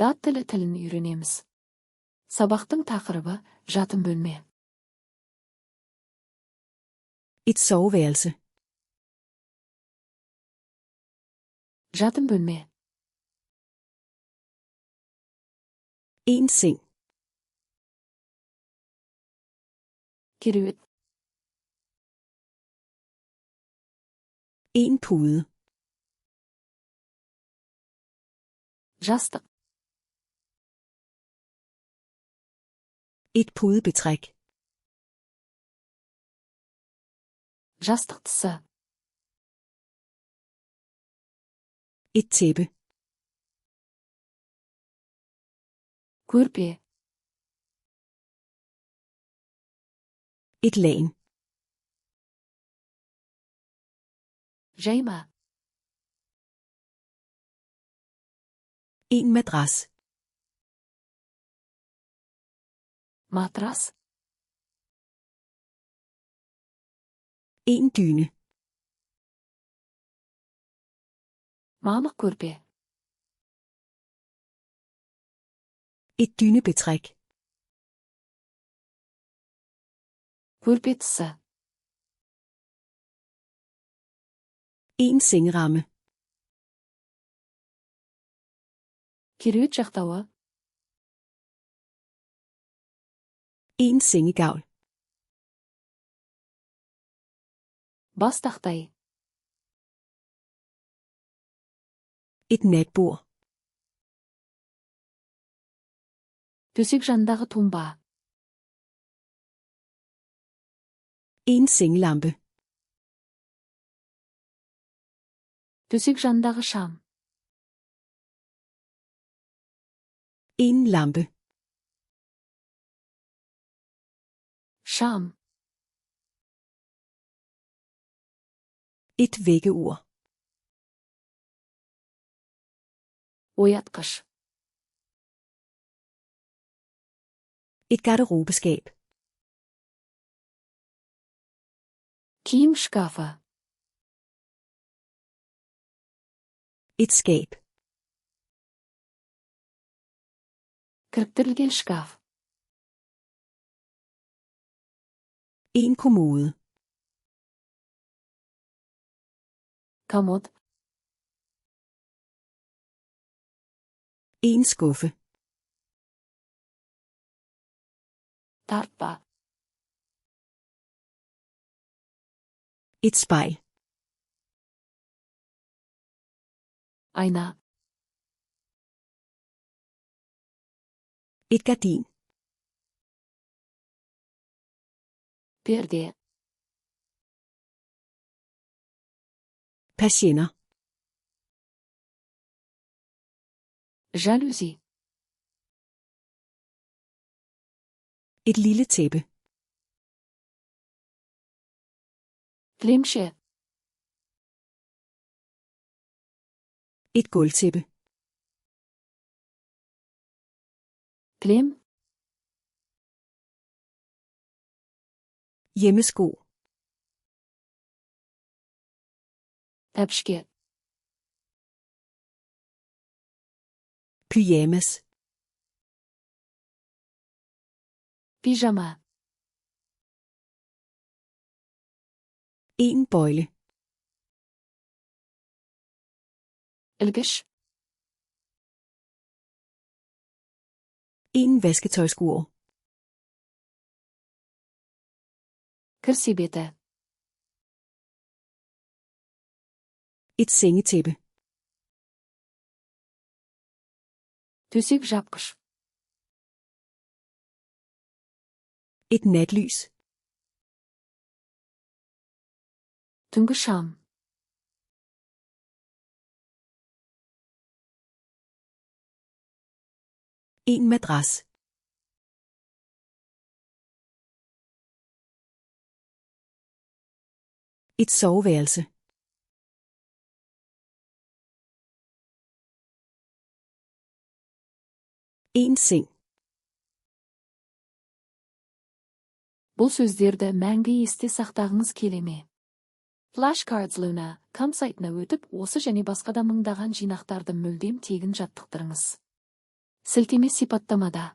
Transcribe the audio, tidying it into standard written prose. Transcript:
Дат тілі тілін үйренеміз. Сабақтың тақырыбы жатын бөлме. Et soveværelse. Жатын бөлме. En seng. Кереует. En pude. Жастық. Et pudebetræk. Жастық тысы. Et tæppe. Көрпе. Et lagen. Жайма. En madras. Матрас. En dyne. Мамық көрпе. Et dynebetræk. Көрпе тысы. En sengeramme. Кереует жақтауы. En sengegavl. Бас тақтай. Et natbord. Төсек жанындағы тумба. En sengelampe. Төсек жанындағы шам. En lampe. Шам. Et vækkeur. Оятқыш. Et garderobeskab. Киім шкафы. Et skab. Кіріктірілген шкаф. En kommode. Комод. En skuffe. Тартпа. Et spejl. Айна. Et gardin. Перде. Persienner. Жалюзи. Et lille tæppe. Кілемше. Et gulvtæppe. Кілем. Hjemmesko. Әпішке. Pyjamas. Пижама. En bøjle. Ілгіш. En vasketøjskurv. Кір себеті. Et sengetæppe. Төсек жапқыш. Et natlys. Түнгі шам. En madras. Et soveværelse. En seng. Бұл сөздерді мәңгі есте сақтағыңыз келе ме? Flashcards Luna.com сайтына өтіп, осы және басқа да мыңдаған жинақтарды мүлдем тегін жаттықтырыңыз. Сілтеме сипаттамада.